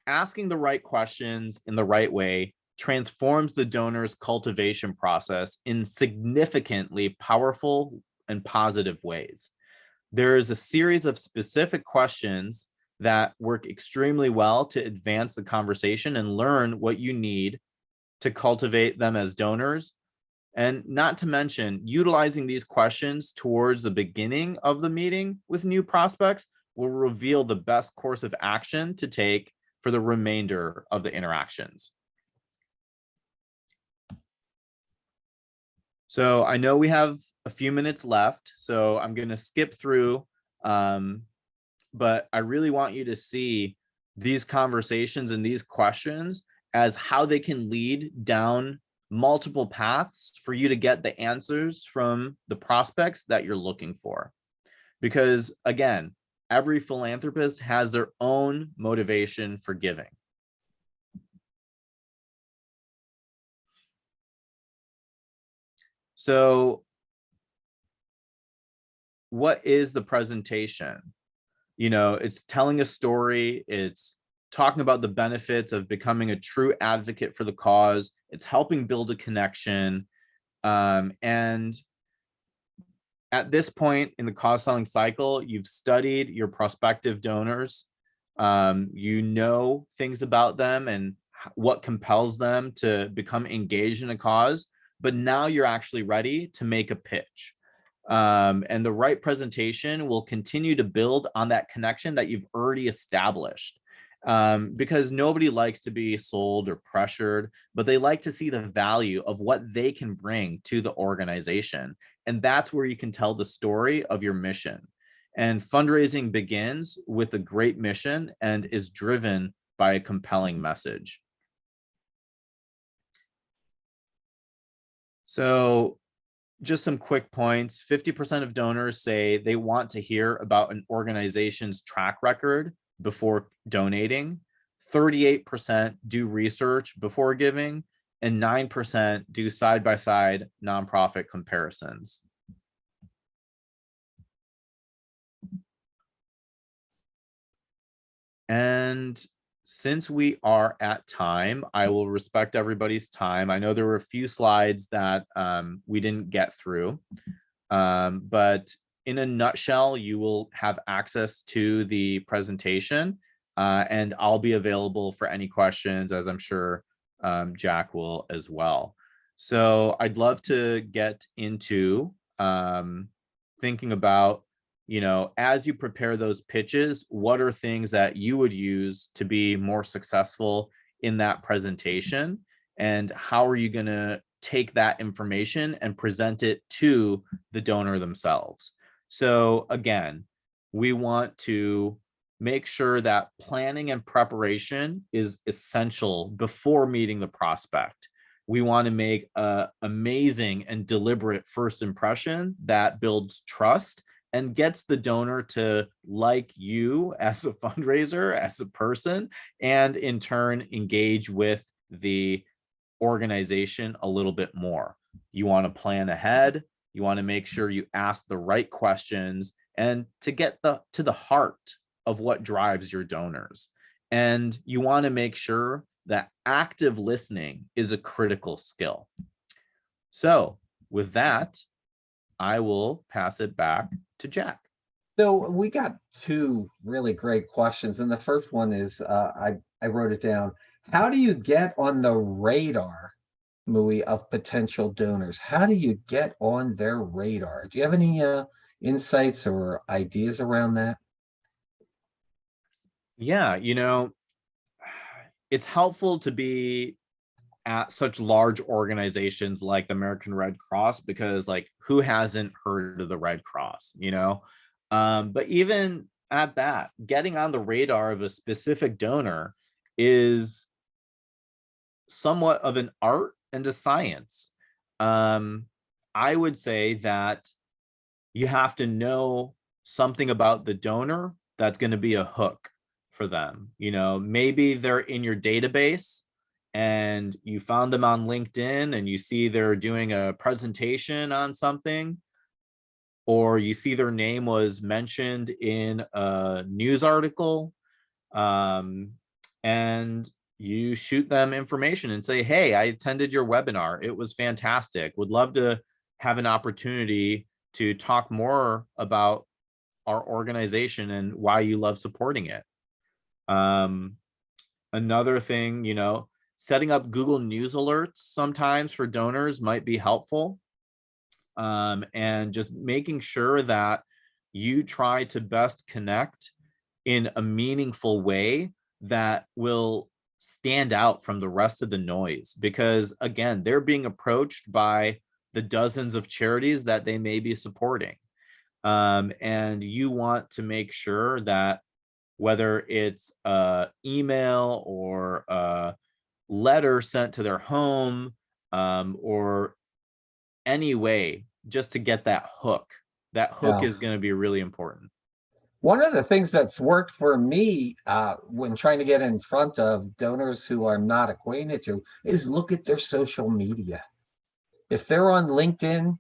asking the right questions in the right way transforms the donor's cultivation process in significantly powerful and positive ways. There is a series of specific questions that work extremely well to advance the conversation and learn what you need to cultivate them as donors. And not to mention, utilizing these questions towards the beginning of the meeting with new prospects will reveal the best course of action to take for the remainder of the interactions. So I know we have a few minutes left, so I'm going to skip through, but I really want you to see these conversations and these questions as how they can lead down multiple paths for you to get the answers from the prospects that you're looking for. Because again, every philanthropist has their own motivation for giving. So what is the presentation? You know, it's telling a story, it's talking about the benefits of becoming a true advocate for the cause. It's helping build a connection. And at this point in the cause selling cycle, you've studied your prospective donors. You know things about them and what compels them to become engaged in a cause, but now you're actually ready to make a pitch. And the right presentation will continue to build on that connection that you've already established. Because nobody likes to be sold or pressured, but they like to see the value of what they can bring to the organization. And that's where you can tell the story of your mission. And fundraising begins with a great mission and is driven by a compelling message. So just some quick points. 50% of donors say they want to hear about an organization's track record before donating. 38% do research before giving, and 9% do side-by-side nonprofit comparisons. And since we are at time, I will respect everybody's time. I know there were a few slides that we didn't get through, but in a nutshell, you will have access to the presentation, and I'll be available for any questions, as I'm sure Jack will as well. So I'd love to get into thinking about, you know, as you prepare those pitches, what are things that you would use to be more successful in that presentation? And how are you going to take that information and present it to the donor themselves? So again, we want to make sure that planning and preparation is essential before meeting the prospect. We want to make an amazing and deliberate first impression that builds trust and gets the donor to like you as a fundraiser, as a person, and in turn engage with the organization a little bit more. You want to plan ahead. You want to make sure you ask the right questions and to get to the heart of what drives your donors. And you want to make sure that active listening is a critical skill. So with that, I will pass it back to Jack. So we got two really great questions. And the first one is, I wrote it down. How do you get on the radar, Muhi, of potential donors? How do you get on their radar? Do you have any insights or ideas around that? Yeah, it's helpful to be at such large organizations like the American Red Cross, because like who hasn't heard of the Red Cross, but even at that, getting on the radar of a specific donor is somewhat of an art and a science. I would say that you have to know something about the donor that's going to be a hook for them. Maybe they're in your database and you found them on LinkedIn and you see they're doing a presentation on something, or you see their name was mentioned in a news article, and you shoot them information and say, hey, I attended your webinar. It was fantastic. Would love to have an opportunity to talk more about our organization and why you love supporting it. Another thing, setting up Google News alerts sometimes for donors might be helpful. And just making sure that you try to best connect in a meaningful way that will stand out from the rest of the noise, because again, they're being approached by the dozens of charities that they may be supporting. And you want to make sure that whether it's email or a letter sent to their home, or any way, just to get that hook. That hook Yeah. is going to be really important. One of the things that's worked for me when trying to get in front of donors who I'm not acquainted to is look at their social media. If they're on LinkedIn,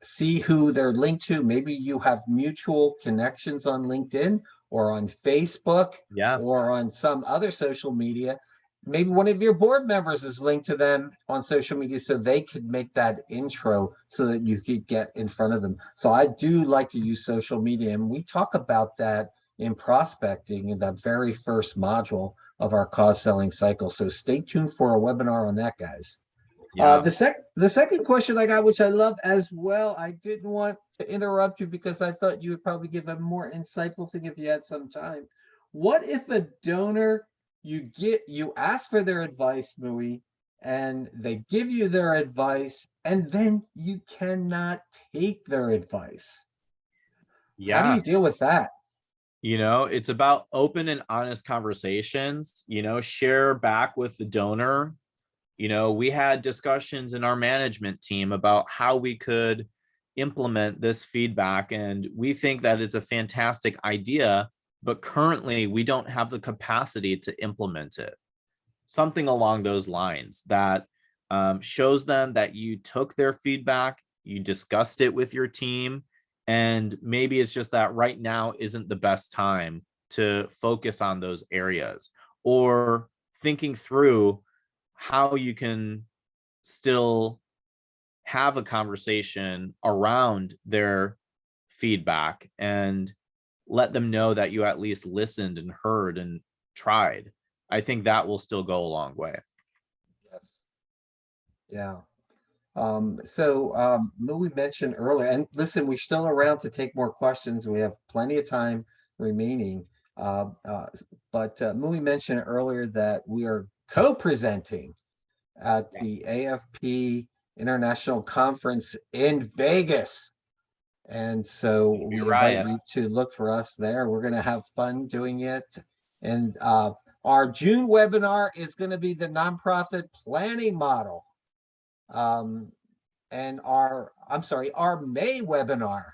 see who they're linked to. Maybe you have mutual connections on LinkedIn or on Facebook Yeah. or on some other social media. Maybe one of your board members is linked to them on social media so they could make that intro so that you could get in front of them. So I do like to use social media, and we talk about that in prospecting in the very first module of our cause selling cycle. So stay tuned for a webinar on that, guys. Yeah. The second question I got, which I love as well, I didn't want to interrupt you because I thought you would probably give a more insightful thing if you had some time. What if a donor, you ask for their advice, Muhi, and they give you their advice, and then you cannot take their advice? How do Yeah. you deal with that? It's about open and honest conversations, share back with the donor. We had discussions in our management team about how we could implement this feedback, and we think that it's a fantastic idea, but currently we don't have the capacity to implement it. Something along those lines that shows them that you took their feedback, you discussed it with your team, and maybe it's just that right now isn't the best time to focus on those areas, or thinking through how you can still have a conversation around their feedback and let them know that you at least listened and heard and tried. I think that will still go a long way. Yes. Yeah. Muhi mentioned earlier, and listen, we're still around to take more questions. We have plenty of time remaining. But Muhi mentioned earlier that we are co-presenting at the Yes. AFP International Conference in Vegas. And so we You're invite right. you to look for us there. We're going to have fun doing it. And our June webinar is going to be the nonprofit planning model. And our May webinar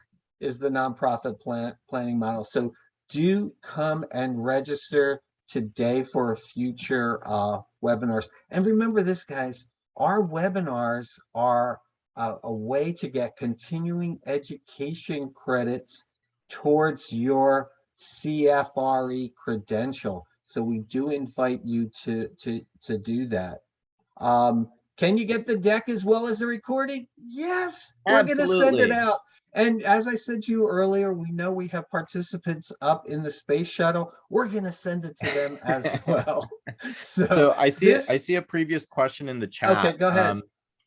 is the nonprofit planning model. So do come and register today for future webinars. And remember this, guys, our webinars are a way to get continuing education credits towards your CFRE credential. So we do invite you to do that. Can you get the deck as well as the recording? Yes, we're going to send it Absolutely. out. And as I said to you earlier, we know we have participants up in the space shuttle. We're going to send it to them as well. So So I this, see a previous question in the okay, chat go ahead.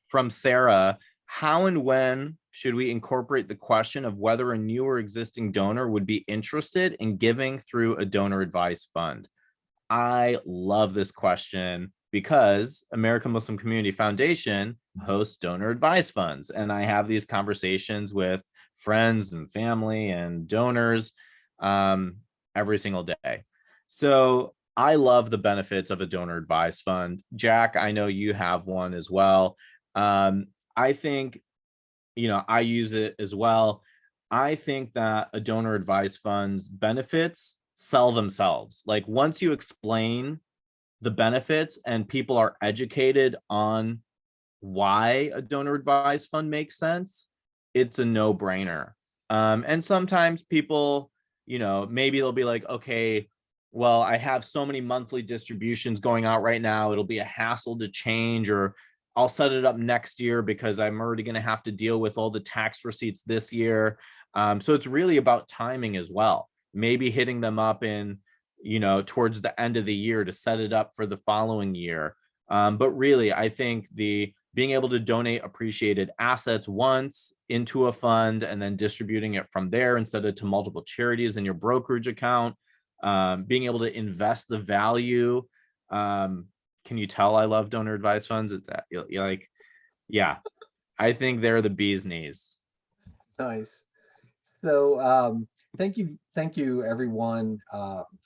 from Sarah. How and when should we incorporate the question of whether a new or existing donor would be interested in giving through a donor advised fund? I love this question because American Muslim Community Foundation hosts donor advised funds. And I have these conversations with friends and family and donors every single day. So I love the benefits of a donor advised fund. Jack, I know you have one as well. I think, I use it as well. I think that a donor advised fund's benefits sell themselves. Like once you explain the benefits and people are educated on why a donor advised fund makes sense, it's a no-brainer. And sometimes people, maybe they'll be like, okay, well, I have so many monthly distributions going out right now, it'll be a hassle to change, or I'll set it up next year because I'm already going to have to deal with all the tax receipts this year. So it's really about timing as well. Maybe hitting them up in, towards the end of the year to set it up for the following year. But really, I think being able to donate appreciated assets once into a fund and then distributing it from there instead of to multiple charities in your brokerage account, being able to invest the value. Can you tell I love donor advised funds? It's like, yeah, I think they're the bee's knees. Nice. So thank you everyone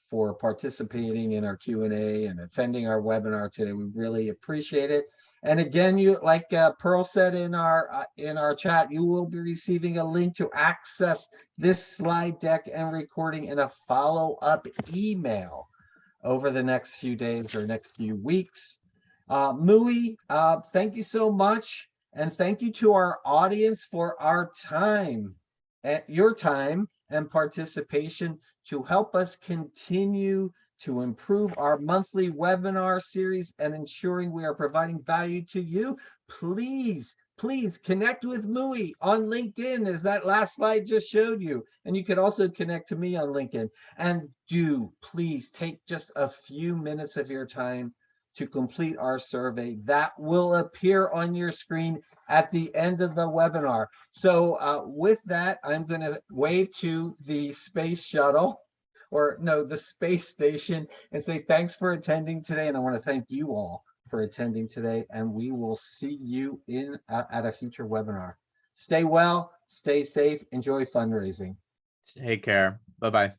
for participating in our Q&A and attending our webinar today. We really appreciate it. And again, you like Pearl said in our chat, you will be receiving a link to access this slide deck and recording in a follow-up email over the next few days or next few weeks. Muhi, thank you so much. And thank you to our audience for our time, your time and participation to help us continue to improve our monthly webinar series and ensuring we are providing value to you. Please connect with Muhi on LinkedIn, as that last slide just showed you. And you could also connect to me on LinkedIn. And do please take just a few minutes of your time to complete our survey that will appear on your screen at the end of the webinar. So with that, I'm going to wave to the space shuttle, or no, the space station, and say thanks for attending today. And I want to thank you all for attending today. And we will see you at a future webinar. Stay well, stay safe, enjoy fundraising. Take care. Bye-bye.